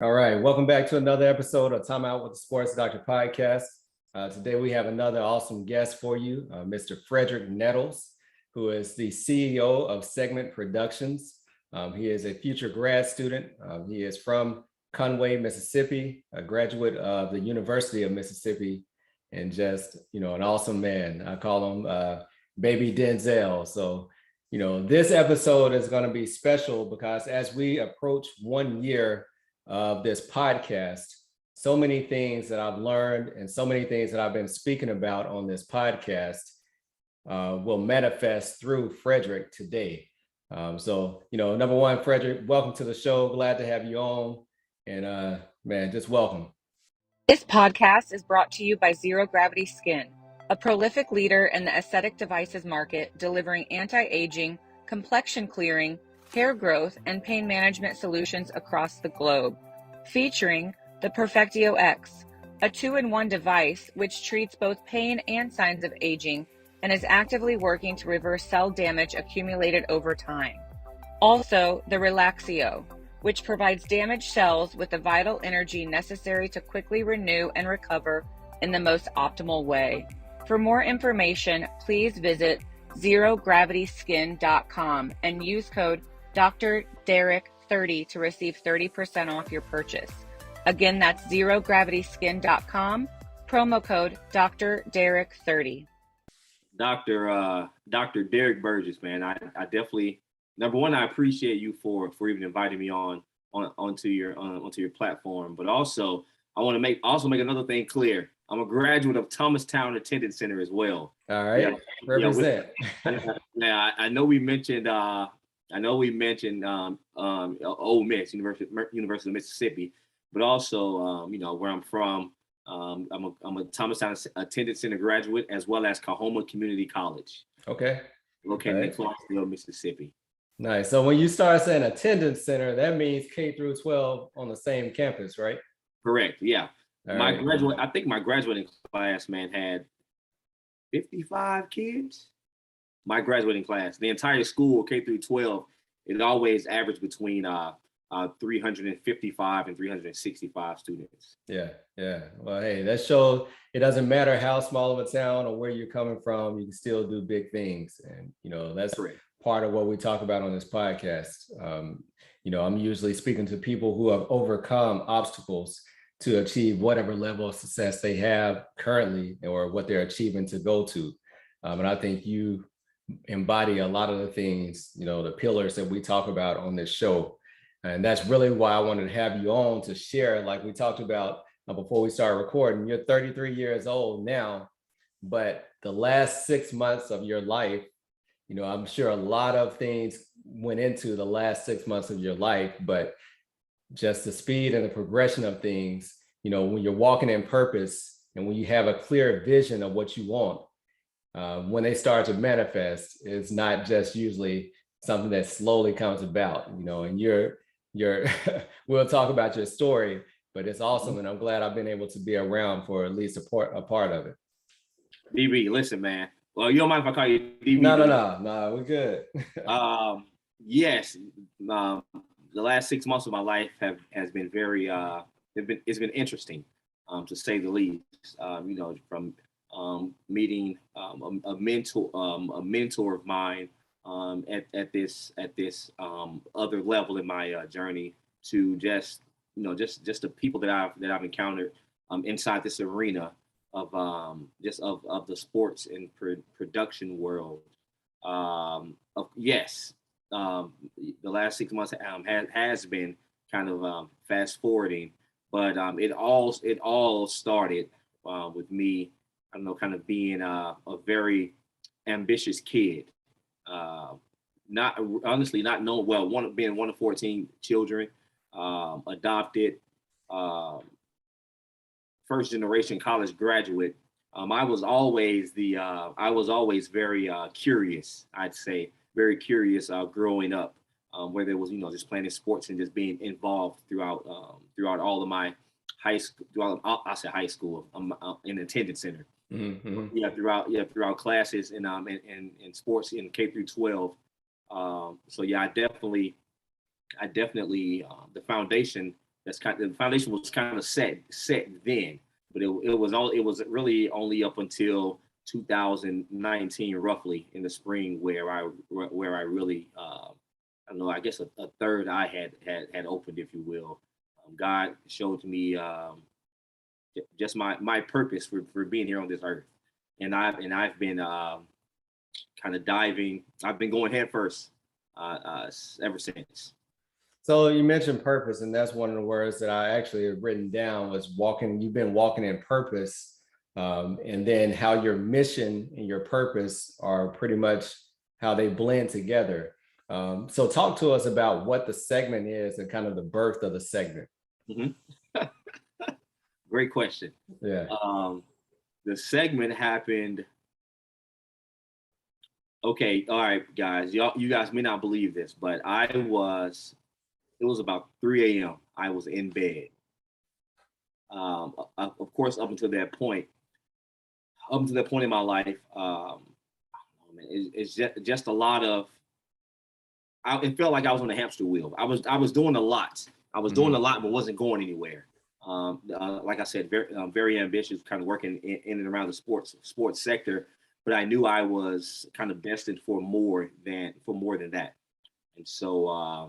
All right, welcome back to another episode of Timeout with the Sports Doctor podcast. Today we have another awesome guest for you, Mr. Fredderick Nettles, who is the CEO of Segment Productions. He is a future grad student. He is from Conway, Mississippi, a graduate of the University of Mississippi, and just, an awesome man. I call him Baby Denzel. So, this episode is going to be special because as we approach 1 year of this podcast, so many things that I've learned and so many things that I've been speaking about on this podcast will manifest through Fredderick today. Number one, Fredderick, welcome to the show. Glad to have you on. And man, just welcome. This podcast is brought to you by Zero Gravity Skin, a prolific leader in the aesthetic devices market, delivering anti-aging, complexion clearing, hair growth, and pain management solutions across the globe. Featuring the Perfectio X, a 2-in-1 device which treats both pain and signs of aging and is actively working to reverse cell damage accumulated over time. Also, the Relaxio, which provides damaged cells with the vital energy necessary to quickly renew and recover in the most optimal way. For more information, please visit zerogravityskin.com and use code Dr.Derrick 30 to receive 30% off your purchase. Again, that's zerogravityskin.com, promo code Dr.Derrick 30. Dr. Derrick Burgess, man, I definitely, number one, I appreciate you for even inviting me onto your platform. But also, I want to make another thing clear. I'm a graduate of Thomastown Attendance Center as well. All right, represent. Now, I know we mentioned Ole Miss, University of Mississippi, but also where I'm from. I'm a Thomastown Attendance Center graduate as well as Kahoma Community College. Okay. Located in Clarksville, Mississippi. Nice. So when you start saying attendance center, that means K through 12 on the same campus, right? Correct. Yeah. I think my graduating class, man, had 55 kids. My graduating class, the entire school, K through 12, it always averaged between 355 and 365 students. Yeah. Well, hey, that shows it doesn't matter how small of a town or where you're coming from, you can still do big things. And, that's correct. Part of what we talk about on this podcast. I'm usually speaking to people who have overcome obstacles to achieve whatever level of success they have currently or what they're achieving to go to. And I think you embody a lot of the things, the pillars that we talk about on this show. And that's really why I wanted to have you on to share, like we talked about before we started recording. You're 33 years old now, but the last 6 months of your life, I'm sure a lot of things went into the last 6 months of your life, but just the speed and the progression of things, when you're walking in purpose and when you have a clear vision of what you want, when they start to manifest, it's not just usually something that slowly comes about, and you're we'll talk about your story, but it's awesome. And I'm glad I've been able to be around for at least a part of it. DB, listen, man. Well, you don't mind if I call you DB? No, we're good. Yes. The last 6 months of my life has been very, it's been interesting, to say the least. From meeting a mentor of mine at this other level in my journey, to just the people that I've encountered inside this arena of the sports and production world. The last 6 months has been kind of fast forwarding, but it all started with me, I don't know, kind of being a very ambitious kid. Not known well, being one of 14 children, adopted, first generation college graduate. I was always very curious, I'd say, very curious growing up, whether it was, just playing sports and just being involved throughout all of my high school, high school, in attendance center. Mm-hmm. Throughout classes and sports in K through 12. I definitely the foundation the foundation was kind of set then, but it was really only up until 2019, roughly in the spring, where I really I don't know, I guess a third eye had opened, if you will. God showed me just my purpose for being here on this earth, and I've been kind of diving. I've been going head first ever since. So you mentioned purpose, and that's one of the words that I actually have written down was walking. You've been walking in purpose, and then how your mission and your purpose are pretty much how they blend together. So talk to us about what the segment is and kind of the birth of the segment. Mm-hmm. Great question. Yeah. The segment happened. Okay, all right, guys. You guys may not believe this, but it was about 3 a.m. I was in bed. Of course, up until that point in my life, it's just a lot of. It felt like I was on a hamster wheel. I was doing a lot. I was doing a lot, but wasn't going anywhere. Like I said, very ambitious, kind of working in and around the sports sector. But I knew I was kind of destined for more than that. And so I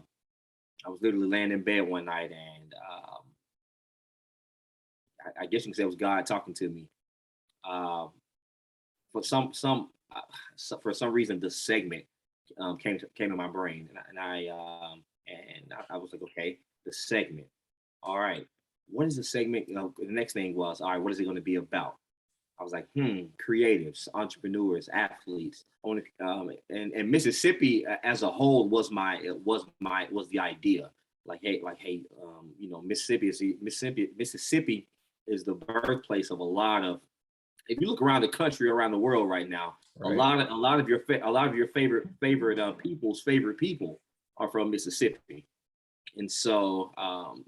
was literally laying in bed one night, and I guess you can say it was God talking to me. For some reason, the segment came in my brain, and I was like, okay, the segment. All right, what is the segment? The next thing was, all right, what is it going to be about? I was like, creatives, entrepreneurs, athletes. And Mississippi as a whole was the idea. Hey, Mississippi is the birthplace of a lot of. If you look around the country, around the world right now, right. a lot of your favorite people's favorite people are from Mississippi. And so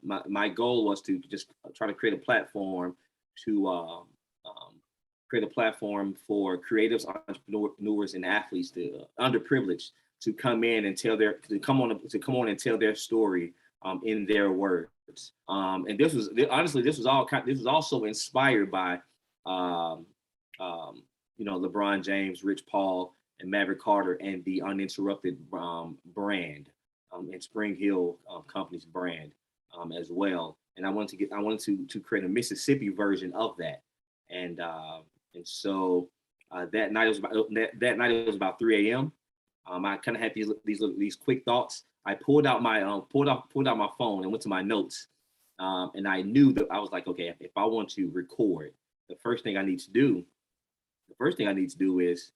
my goal was to just try to create a platform for creatives, entrepreneurs, and athletes, to underprivileged, to come in and come on and tell their story in their words. And this was also inspired by LeBron James, Rich Paul, and Maverick Carter, and the Uninterrupted brand, and Spring Hill Company's brand as well. And I wanted to create a Mississippi version of that. And so that night it was about 3 a.m. I kind of had these quick thoughts. I pulled out my phone and went to my notes, and I knew that I was like, okay, if I want to record, the first thing I need to do is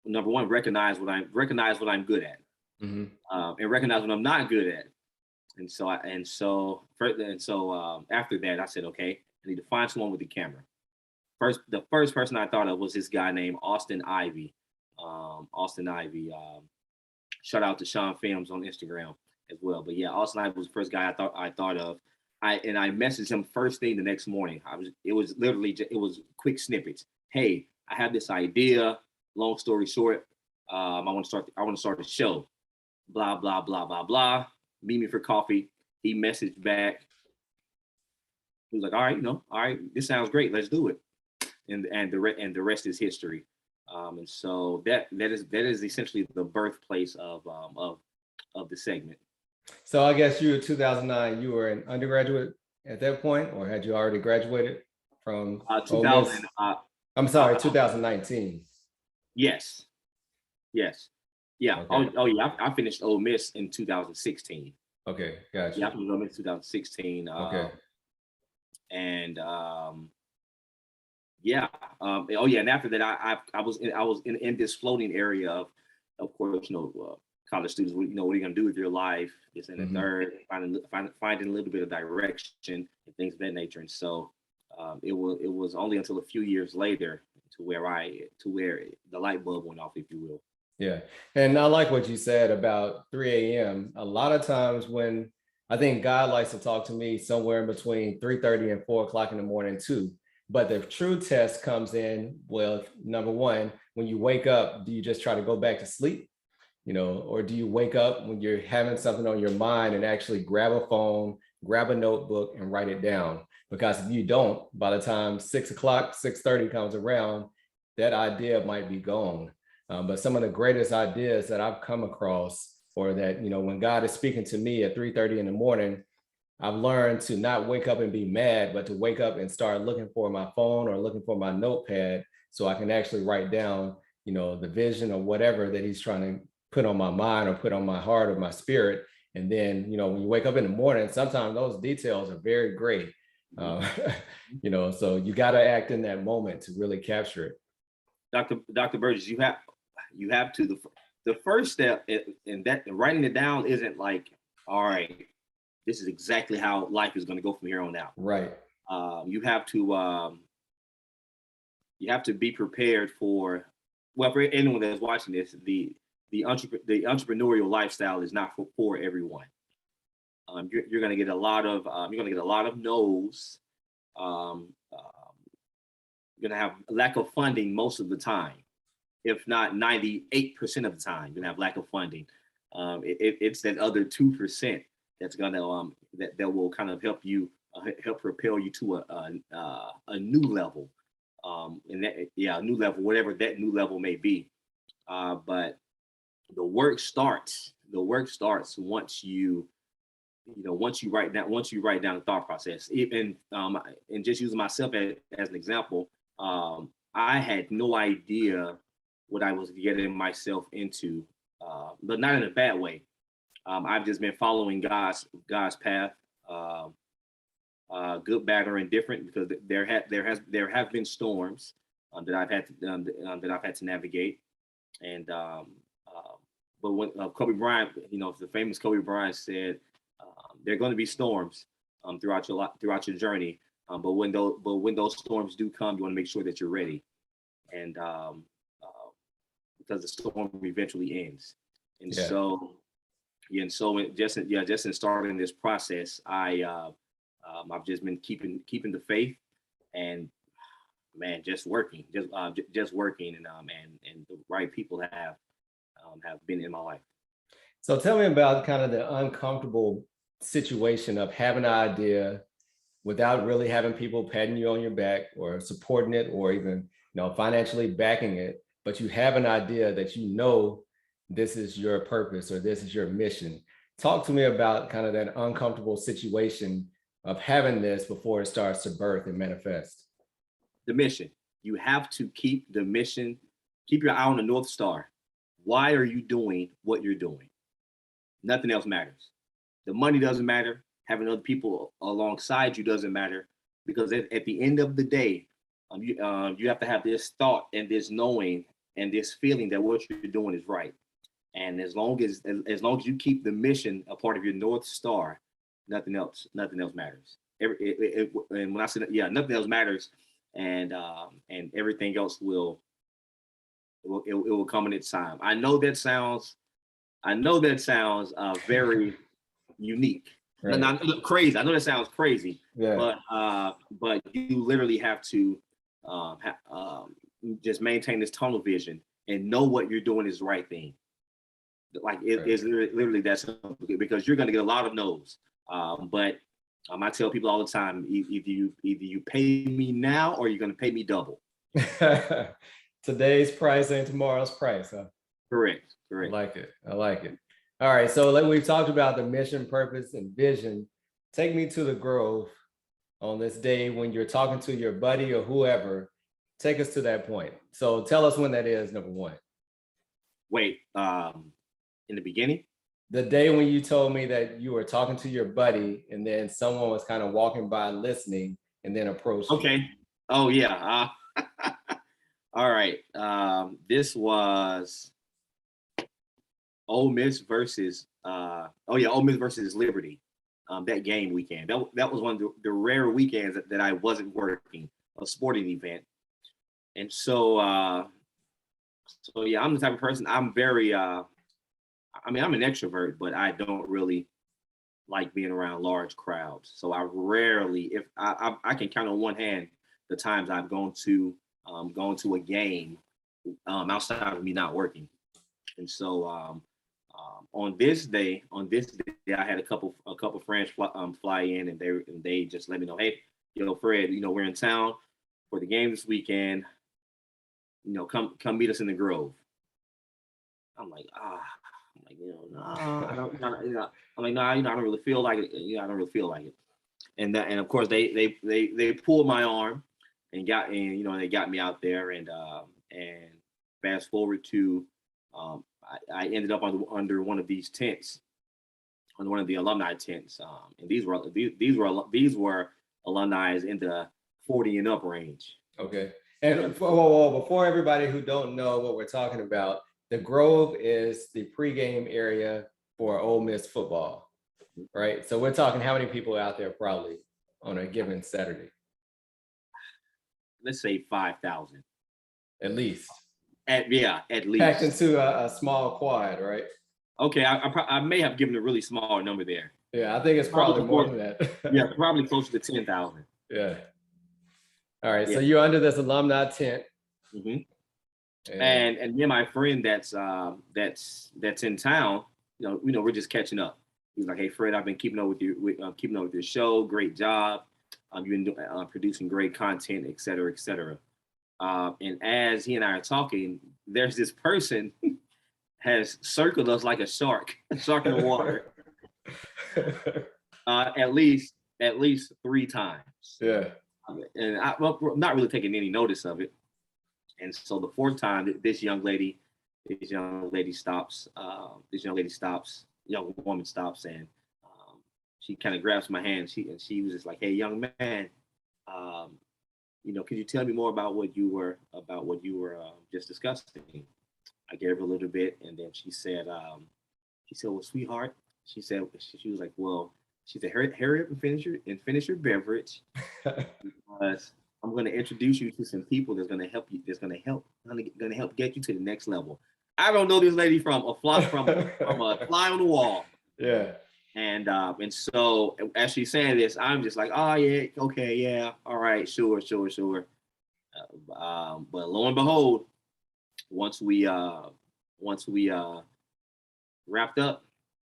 number one, recognize what I'm good at, and recognize what I'm not good at. And so after that, I said, okay, I need to find someone with the camera. The first person I thought of was this guy named Austin Ivy. Shout out to Sean Films on Instagram as well. But yeah, Austin Ivy was the first guy I thought of. I messaged him first thing the next morning. It was quick snippets. Hey, I have this idea. Long story short, I want to start a show. Blah blah blah blah blah. Meet me for coffee. He messaged back. He was like, all right, this sounds great. Let's do it. And the rest is history. And so that is essentially the birthplace of the segment. So I guess you in 2009, you were an undergraduate at that point, or had you already graduated from 2000? I'm sorry, 2019. Yes. Yeah. Okay. Oh yeah. I finished Ole Miss in 2016. Okay, gotcha. Yeah, I finished Ole Miss in 2016. Okay. And and after that, I was in this floating area of course, college students. What are you gonna do with your life? It's in the third, finding a little bit of direction and things of that nature. And so it was only until a few years later to where the light bulb went off, if you will. Yeah, and I like what you said about 3 a.m. A lot of times when I think God likes to talk to me somewhere in between 3:30 and 4 o'clock in the morning too. But the true test comes in, well, number one, when you wake up, do you just try to go back to sleep? or do you wake up when you're having something on your mind and actually grab a phone, grab a notebook and write it down? Because if you don't, by the time 6 o'clock, 6:30 comes around, that idea might be gone. But some of the greatest ideas that I've come across, or that, when God is speaking to me at 3:30 in the morning, I've learned to not wake up and be mad, but to wake up and start looking for my phone or looking for my notepad so I can actually write down, the vision or whatever that he's trying to put on my mind or put on my heart or my spirit. And then, when you wake up in the morning, sometimes those details are very great. So you got to act in that moment to really capture it. Dr. Burgess, you have to, the first step in that, writing it down isn't like, all right, this is exactly how life is going to go from here on out. Right. You have to be prepared for, well, for anyone that's watching this, the entrepreneurial lifestyle is not for everyone. You're going to get a lot of no's. You're going to have lack of funding most of the time, if not 98% of the time. You're going to have lack of funding. It's that other 2% that's going to that will kind of help propel you to a new level, a new level, whatever that new level may be. But the work starts once you write down the thought process. Even and just using myself as an example, I had no idea what I was getting myself into, but not in a bad way. I've just been following God's path, good, bad, or indifferent, because there have been storms that I've had to navigate, and but when Kobe Bryant, the famous Kobe Bryant said, there are going to be storms throughout your journey, but when those storms do come, you want to make sure that you're ready, and because the storm eventually ends, and so. And so just in starting this process, I've just been keeping the faith, and man, just working, and the right people have been in my life. So tell me about kind of the uncomfortable situation of having an idea without really having people patting you on your back or supporting it, or even financially backing it, but you have an idea that this is your purpose or this is your mission. Talk to me about kind of that uncomfortable situation of having this before it starts to birth and manifest. The mission. You have to keep the mission, keep your eye on the North Star. Why are you doing what you're doing? Nothing else matters. The money doesn't matter. Having other people alongside you doesn't matter, because at the end of the day, you have to have this thought and this knowing and this feeling that what you're doing is right. And as long as you keep the mission a part of your North Star, nothing else matters. And when I said nothing else matters, and everything else will come in its time. I know that sounds very unique, right. Not crazy. I know that sounds crazy, but you literally have to just maintain this tunnel vision and know what you're doing is the right thing. Like it is literally that simple, because you're going to get a lot of no's. But I tell people all the time, either you pay me now or you're going to pay me double. Today's price ain't tomorrow's price, huh? Correct. I like it. All right, so like we've talked about the mission, purpose, and vision. Take me to the Grove on this day when you're talking to your buddy or whoever. Take us to that point. So tell us when that is, number one. Wait, in the beginning? The day when you told me that you were talking to your buddy and then someone was kind of walking by listening and then approached you. Okay. Oh, yeah. All right. This was Ole Miss versus Liberty. That game weekend. That was one of the rare weekends that I wasn't working, a sporting event. And so I'm the type of person, I'm very I'm an extrovert, but I don't really like being around large crowds. So I rarely, if I can count on one hand the times I've gone to a game outside of me not working. And so On this day, I had a couple friends fly in, and they just let me know, hey, Fred, we're in town for the game this weekend. Come meet us in the Grove. I'm like, no, I don't, I'm like, no, I don't really feel like it. I don't really feel like it. And of course they pulled my arm and they got me out there, and fast forward to I ended up under one of these tents, on one of the alumni tents, and these were alumni in the 40 and up range. Okay. And before everybody who don't know what we're talking about, the Grove is the pregame area for Ole Miss football, right? So we're talking how many people out there probably on a given Saturday? Let's say 5,000. At least. At least. Packed into a small quad, right? Okay, I may have given a really small number there. Yeah, I think it's probably more than that. Yeah, probably closer to 10,000. Yeah. All right, yeah. So you're under this alumni tent. Mm-hmm. And me and my friend that's in town, we're just catching up. He's like, hey Fred, I've been keeping up with your show. Great job. You've been producing great content, et cetera, et cetera. And as he and I are talking, there's this person has circled us like a shark in the water. At least 3 times. Yeah. And I'm not really taking any notice of it. And so the 4th time, this young woman stops, and she kind of grabs my hand. She was just like, hey, young man, could you tell me more about what you were just discussing? I gave her a little bit, and then she said, well, sweetheart, she was like, well, she said, hurry up and finish your beverage, because I'm going to introduce you to some people that's going to help get you to the next level. I don't know this lady from a fly on the wall. Yeah. And so as she's saying this, I'm just like, oh yeah, okay, yeah, all right, sure. But lo and behold, once we wrapped up,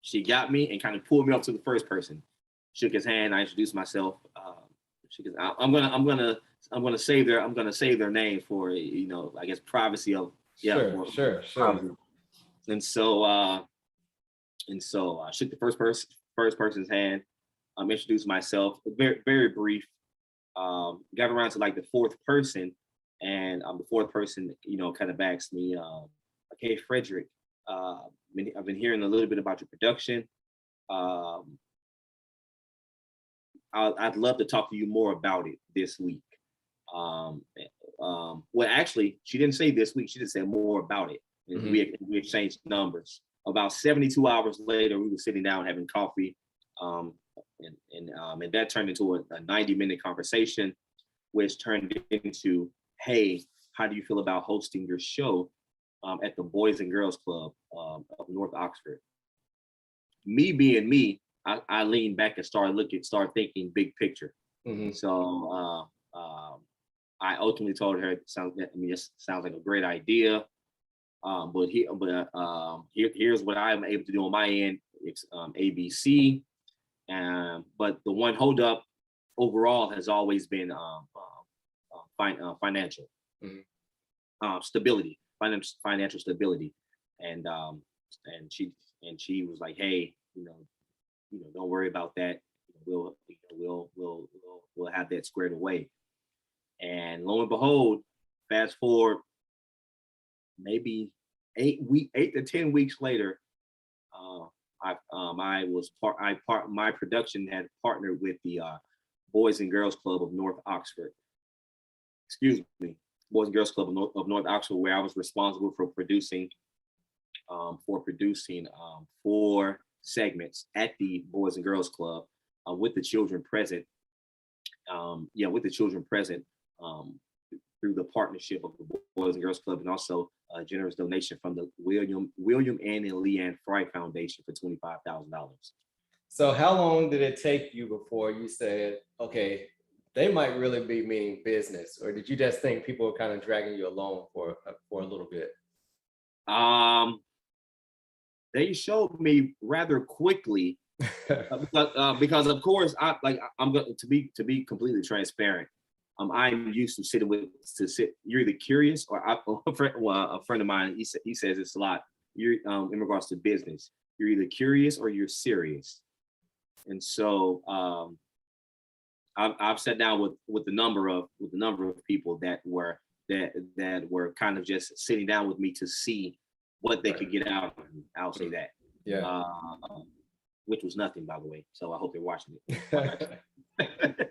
she got me and kind of pulled me up to the first person, shook his hand. I introduced myself. I'm gonna save their name for I guess privacy of Sure. And so I shook the first person's hand. Introduced myself, very very brief. Got around to like the 4th person, and the 4th person kind of asked me, okay, Fredderick, I've been hearing a little bit about your production. I'd love to talk to you more about it this week. Well, actually, she didn't say this week. She just said more about it. And we exchanged numbers. About 72 hours later, we were sitting down having coffee, and that turned into a 90-minute conversation, which turned into, hey, how do you feel about hosting your show at the Boys and Girls Club of North Oxford? Me being me, I leaned back and started thinking big picture. So I ultimately told her, it sounds like a great idea. But here's what I'm able to do on my end. It's ABC. But the one holdup overall has always been financial stability, financial stability. And she was like, hey, don't worry about that. We'll have that squared away. And lo and behold, fast forward maybe 8 to 10 weeks later, my production had partnered with the Boys and Girls Club of North Oxford. Boys and Girls Club of North Oxford, where I was responsible for producing 4 segments at the Boys and Girls Club with the children present. Through the partnership of the Boys and Girls Club, and also a generous donation from the William Ann and Leanne Fry Foundation for $25,000. So how long did it take you before you said, okay, they might really be meaning business, or did you just think people were kind of dragging you along for a little bit? they showed me rather quickly because of course I'm going to be completely transparent. I'm used to sit. You're either curious or a friend of mine. He says this a lot. You're in regards to business. You're either curious or you're serious. And so I've sat down with the number of people that were kind of just sitting down with me to see what they could get out of me. I'll say that. Yeah. Which was nothing, by the way. So I hope they're watching it.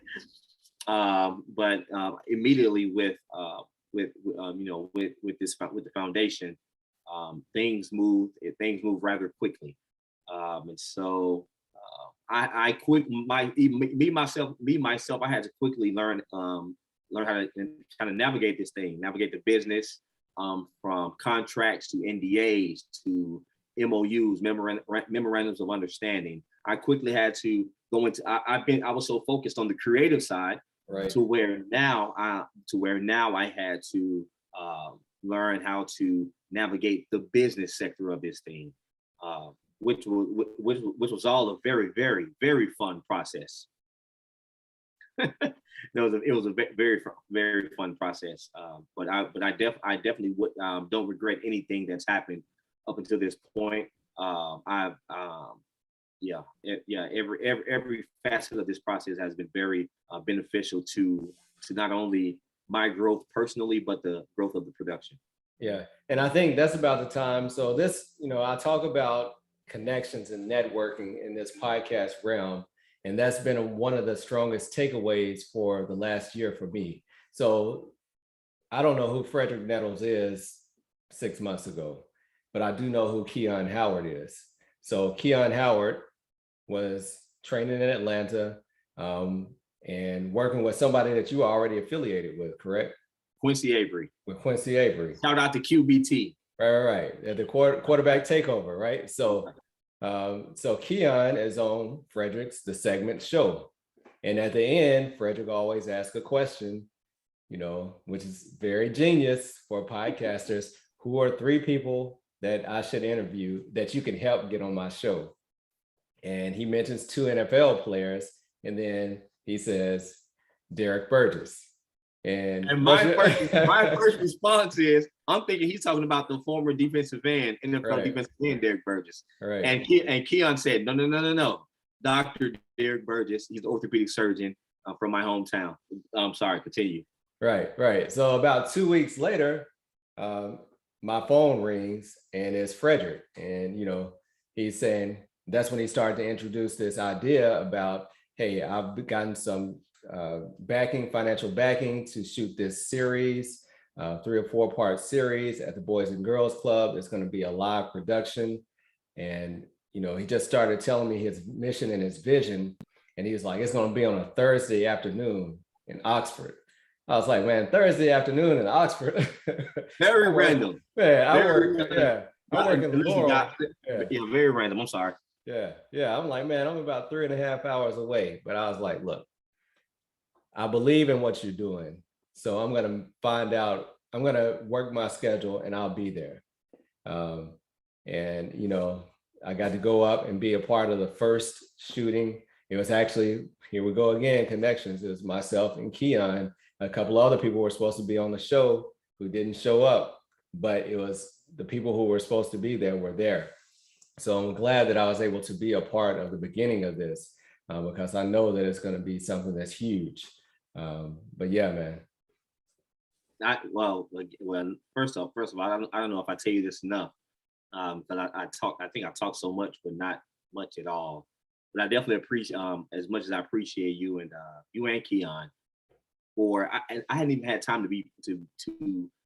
But immediately with the foundation, things move rather quickly, and so I myself, I had to quickly learn how to kind of navigate this thing, navigate the business, from contracts to NDAs to MOUs, memorandums of understanding. I quickly had to go into. I was so focused on the creative side, right, to where now I had to learn how to navigate the business sector of this thing, which was all a very, very, very fun process. It was a very, very fun process. But I definitely don't regret anything that's happened up until this point. Every facet of this process has been very beneficial to not only my growth personally, but the growth of the production. Yeah, and I think that's about the time. So this, I talk about connections and networking in this podcast realm, and that's been one of the strongest takeaways for the last year for me. So I don't know who Fredderick Nettles is 6 months ago, but I do know who Keon Howard is. So Keon Howard was training in Atlanta, and working with somebody that you are already affiliated with, correct? Quincy Avery. With Quincy Avery. Shout out to QBT. Right. At the quarterback takeover, right? So Keon is on Frederick's The Segment show. And at the end, Frederick always asks a question, which is very genius for podcasters. Who are 3 people that I should interview that you can help get on my show? And he mentions 2 NFL players, and then he says Derrick Burgess. And my first response is, I'm thinking he's talking about the former defensive end, NFL defensive end, Derrick Burgess. Right. And Keon said, no. Dr.Derrick Burgess, he's the orthopedic surgeon from my hometown. I'm sorry, continue. Right. So about 2 weeks later, my phone rings and it's Fredderick. And, he's saying, that's when he started to introduce this idea about, hey, I've gotten some financial backing to shoot this series, 3 or 4 part series at the Boys and Girls Club. It's going to be a live production. And, he just started telling me his mission and his vision. And he was like, it's going to be on a Thursday afternoon in Oxford. I was like, man, Thursday afternoon in Oxford. Very random. Man, I work in Laurel. Very random. I'm sorry. Yeah. I'm like, man, I'm about 3.5 hours away. But I was like, look, I believe in what you're doing. So I'm going to find out, I'm going to work my schedule and I'll be there. And, I got to go up and be a part of the first shooting. It was actually, here we go again, connections. It was myself and Keon. A couple of other people were supposed to be on the show who didn't show up, but it was the people who were supposed to be there were there. So I'm glad that I was able to be a part of the beginning of this, because I know that it's going to be something that's huge. But yeah, man. First of all, I don't know if I tell you this enough, but I think I talk so much, but not much at all. But I definitely appreciate, as much as I appreciate you and Keon, I hadn't even had time to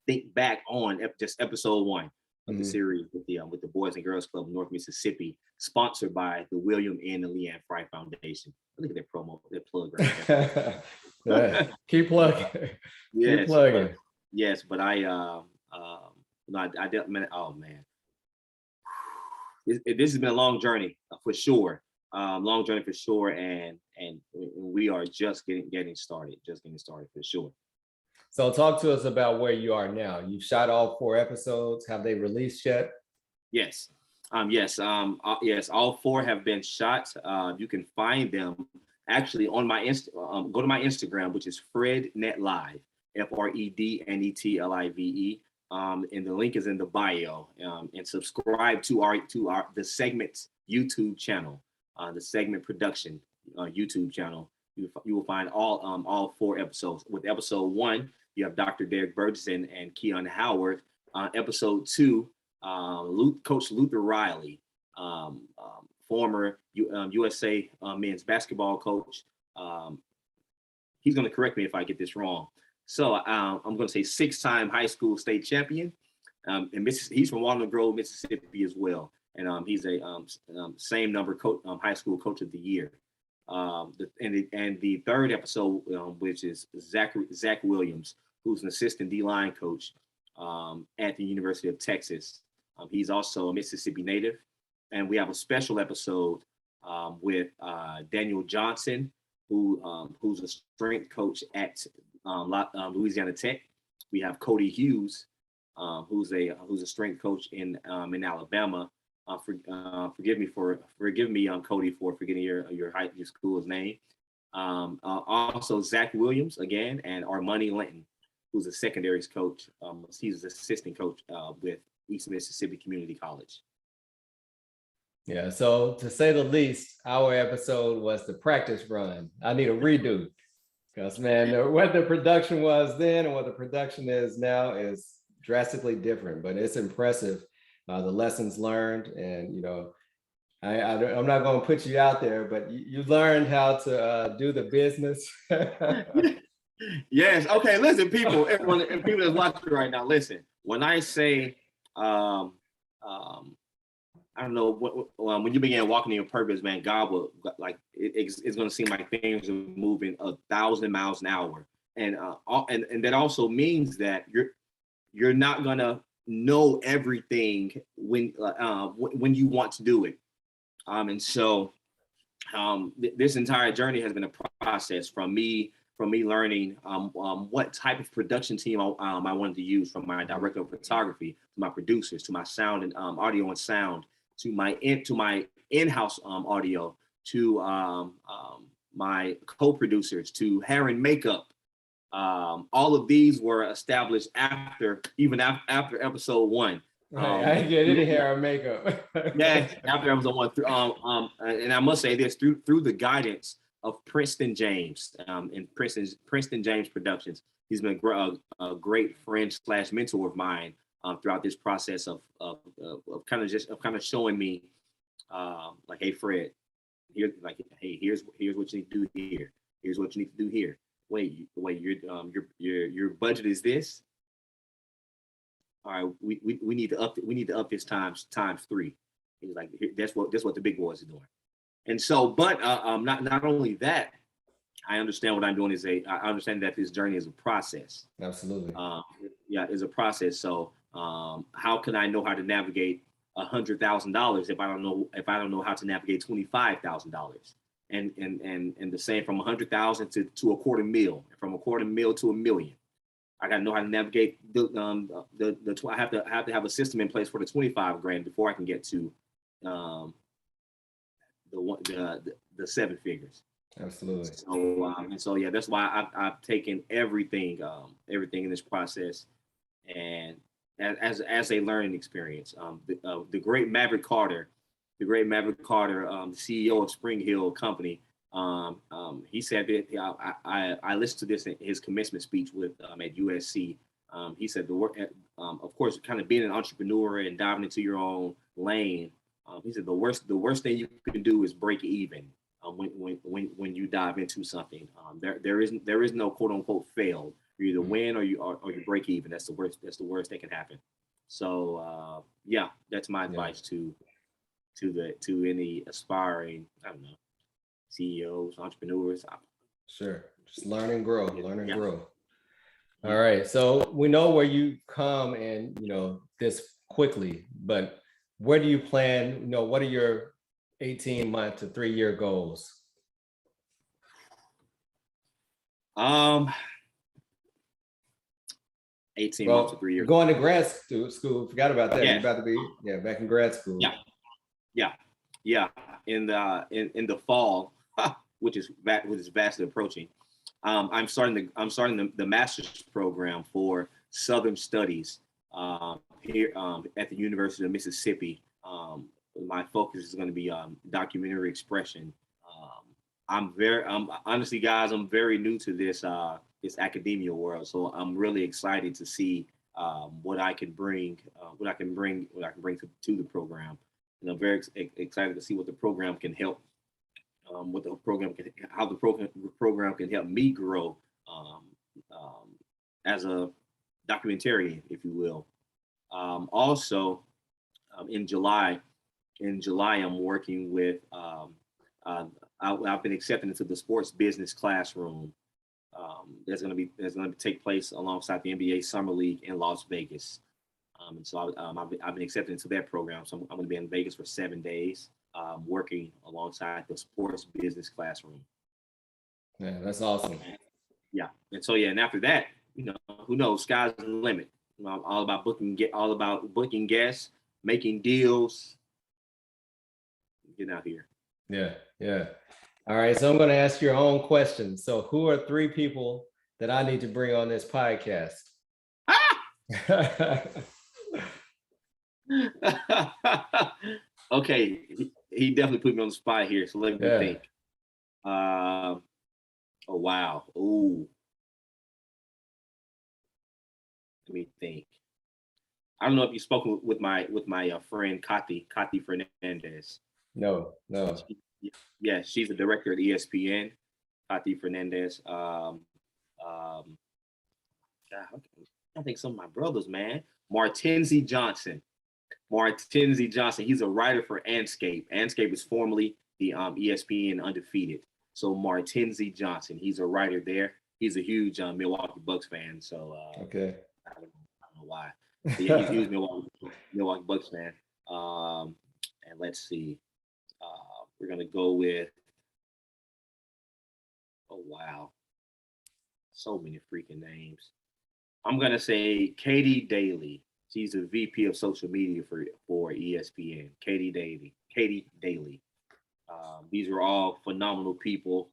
think back on just episode 1 of the series with the Boys and Girls Club of North Mississippi, sponsored by the William N. and Leanne Fry Foundation. Look at that promo, that plug right there. Keep plugging. Yes, keep plugging. But I definitely, oh man, this has been a long journey for sure. Long journey for sure, and we are just getting started for sure. So talk to us about where you are now. You've shot all 4 episodes. Have they released yet? Yes. Yes, all four have been shot. You can find them actually on my go to my Instagram, which is Fred Net Live, FredNetlive. And the link is in the bio. And subscribe to the segment YouTube channel, the segment production YouTube channel. You will find all four episodes. With episode 1, you have Dr.Derrick Burgess and Keon Howard. Episode 2, Coach Luther Riley, former USA men's basketball coach. He's going to correct me if I get this wrong. So I'm going to say 6-time high school state champion. And he's from Walnut Grove, Mississippi as well. And he's a same number high school coach of the year. The third episode, which is Zach Williams, who's an assistant D-line coach at the University of Texas. He's also a Mississippi native. And we have a special episode with Daniel Johnson, who's a strength coach at Louisiana Tech. We have Cody Hughes, who's a strength coach in Alabama. Forgive me, Cody, for forgetting your school's name. Also Zach Williams again, and Armani Linton, who's a secondaries coach. He's an assistant coach with East Mississippi Community College. Yeah, so to say the least, our episode was the practice run. I need a redo because, man, what the production was then and what the production is now is drastically different, but it's impressive. The lessons learned, and I'm not going to put you out there, but you learned how to do the business. Yes. Okay. Listen, people, everyone, and people that's watching right now, listen. When I say, I don't know when you began walking in your purpose, man, God will it's going to seem like things are moving 1,000 miles an hour, and that also means that you're not going to know everything when you want to do it. And so this entire journey has been a process from me learning what type of production team I wanted to use, from my director of photography to my producers to my sound and audio and sound to my in-house audio to my co-producers to hair and makeup. All of these were established after episode 1. I didn't get any hair or makeup. Yeah, after episode 1. And I must say this, through the guidance of Princeton James and Princeton James Productions. He's been a great friend / mentor of mine throughout this process of kind of showing me like, hey Fred, here's what you need to do here. Here's what you need to do here. Wait, your budget is this. All right, we need to up this times 3. He's like, that's what the big boys are doing. And so, but not only that, I understand what I'm doing I understand that this journey is a process. Absolutely. It's a process. So how can I know how to navigate $100,000 if I don't know how to navigate $25,000? And the same from 100,000 to $250,000, from $250,000 to $1 million. I got to know how to navigate I have to have a system in place for the 25 grand before I can get to the 7 figures. Absolutely. So yeah, that's why I've taken everything in this process and as a learning experience. The great Maverick Carter, the CEO of Spring Hill Company, he said that I listened to this in his commencement speech at USC. He said the work, of course, kind of being an entrepreneur and diving into your own lane. He said the worst thing you can do is break even when you dive into something. There is no quote unquote fail. You either win or you break even. That's the worst that can happen. So yeah, that's my advice to any aspiring, I don't know, CEOs, entrepreneurs. Sure. Just learn and grow. All right. So we know where you come and, this quickly, but where do you plan, what are your 18-month to 3-year goals? 18 months to 3 years. Going to grad school. Forgot about that. Yeah. You're about to be back in grad school. Yeah. Yeah, yeah. In the fall, which is vastly approaching. I'm starting the master's program for Southern Studies here at the University of Mississippi. My focus is going to be documentary expression. Honestly, guys, I'm very new to this academia world, so I'm really excited to see what I can bring, to the program. And I'm very excited to see what the program can help, how the program can help me grow as a documentarian, if you will. Also, in July, I'm working with. I've been accepted into the sports business classroom. That's going to take place alongside the NBA Summer League in Las Vegas. And so I've been accepted into that program. So I'm going to be in Vegas for 7 days, working alongside the sports business classroom. Yeah, that's awesome. Yeah, and so and after that, who knows? Sky's the limit. I'm all about booking guests, making deals, getting out here. Yeah. All right, so I'm going to ask your own question. So who are 3 people that I need to bring on this podcast? Okay, he definitely put me on the spot here, so let me think. Oh wow. Ooh. Let me think. I don't know if you've spoken with my friend Kathy Fernandez. No. Yeah, she's the director at ESPN, Kathy Fernandez. I think some of my brothers, man. Martenzie Johnson. He's a writer for Anscape. Anscape is formerly the ESPN Undefeated. So Martenzie Johnson, he's a writer there. He's a huge Milwaukee Bucks fan. So okay. I don't know why. But yeah, he's a huge Milwaukee Bucks fan. And let's see. We're gonna go with. Oh wow. So many freaking names. I'm gonna say Katie Daly. She's a VP of social media for ESPN. Katie Daly. These are all phenomenal people.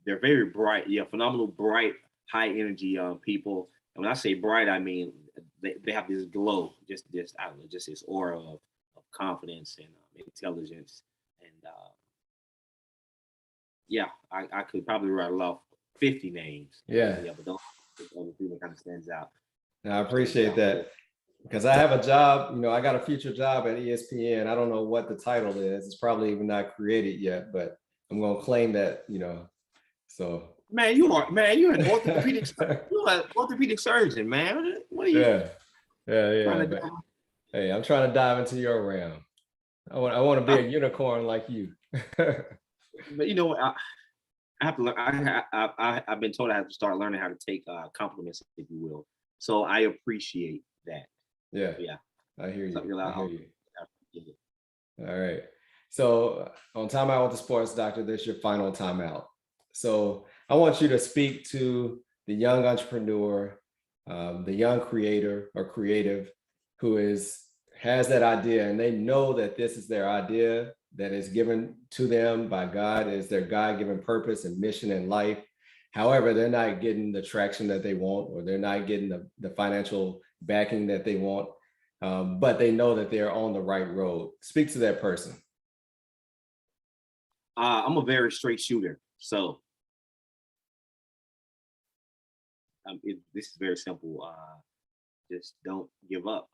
They're very bright. Yeah, phenomenal, bright, high energy people. And when I say bright, I mean they have this glow, just I don't know, just this aura of confidence and intelligence. And I could probably rattle off 50 names. Yeah, but those are the three that kind of stands out. I appreciate that, because I have a job. I got a future job at ESPN. I don't know what the title is. It's probably even not created yet, but I'm gonna claim that. So. Man, you're an orthopedic surgeon, man. What are you? Yeah. Hey, I'm trying to dive into your realm. I want to be a unicorn like you. But I have to learn. I've been told I have to start learning how to take compliments, if you will. So I appreciate that. Yeah. I hear you. I hear you. All right. So on Timeout with the Sports Doctor, this is your final timeout. So I want you to speak to the young entrepreneur, the young creator or creative who has that idea, and they know that this is their idea that is given to them by God, is their God-given purpose and mission in life. However, they're not getting the traction that they want, or they're not getting the financial backing that they want, but they know that they're on the right road. Speak to that person. I'm a very straight shooter, so this is very simple. Just don't give up.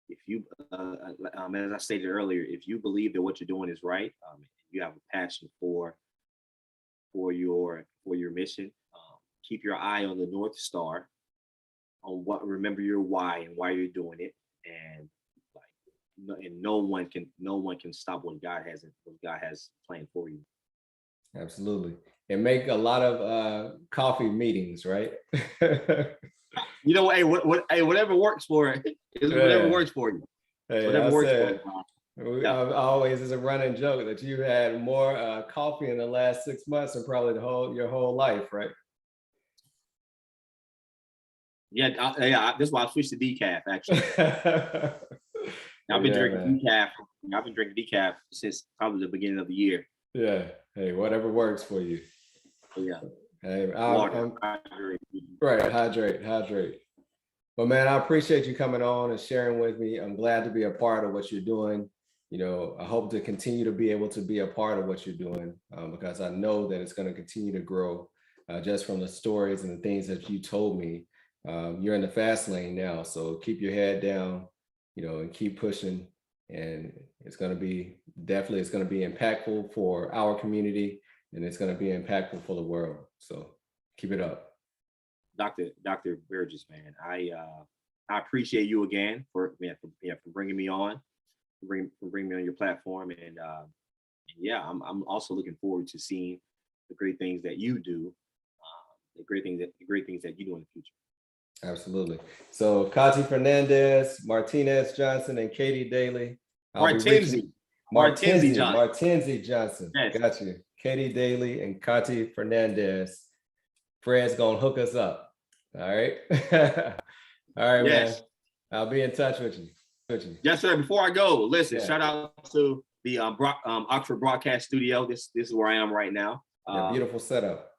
If you, as I stated earlier, if you believe that what you're doing is right, you have a passion for your mission, keep your eye on the North Star, remember your why and why you're doing it, and no one can stop what God has planned for you. Absolutely. And make a lot of coffee meetings, right? Whatever works for it. Whatever works for you. Hey, whatever works for you. Always is a running joke that you had more coffee in the last 6 months than probably your whole life, right? Yeah. That's why I switched to decaf, actually. I've been Yeah, drinking man. decaf. I've been drinking decaf since probably the beginning of the year. Yeah. Hey, whatever works for you. So yeah, Hey, water. right. Hydrate. But man, I appreciate you coming on and sharing with me. I'm glad to be a part of what you're doing. You know, I hope to continue to be able to be a part of what you're doing because I know that it's going to continue to grow just from the stories and the things that you told me. You're in the fast lane now, so keep your head down, you know, and keep pushing. And it's going to be impactful for our community, and it's going to be impactful for the world. So keep it up. Dr. Burgess, man, I appreciate you again for bringing me on, for bringing me on your platform, and yeah, I'm also looking forward to seeing the great things that you do, the great things that you do in the future. Absolutely. So Kati Fernandez, Martinez Johnson, and Katie Daly. Martinzi Johnson. Yes. Got you. Katie Daly and Kati Fernandez. Fred's gonna hook us up. All right. All right, yes. Man. I'll be in touch with you. Yes, sir. Before I go, listen, shout out to the Oxford Broadcast Studio. This is where I am right now. Beautiful setup.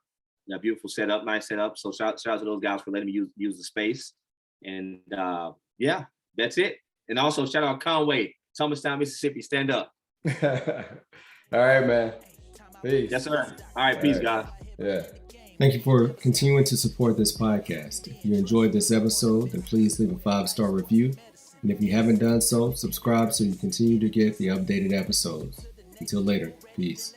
Yeah, beautiful setup, nice setup. So shout out to those guys for letting me use the space. And yeah, that's it. And also shout out Conway, Thomastown, Mississippi. Stand up. All right, man. Peace. Yes, sir. All right, peace, guys. Yeah. Thank you for continuing to support this podcast. If you enjoyed this episode, then please leave a 5-star review. And if you haven't done so, subscribe so you continue to get the updated episodes. Until later, peace.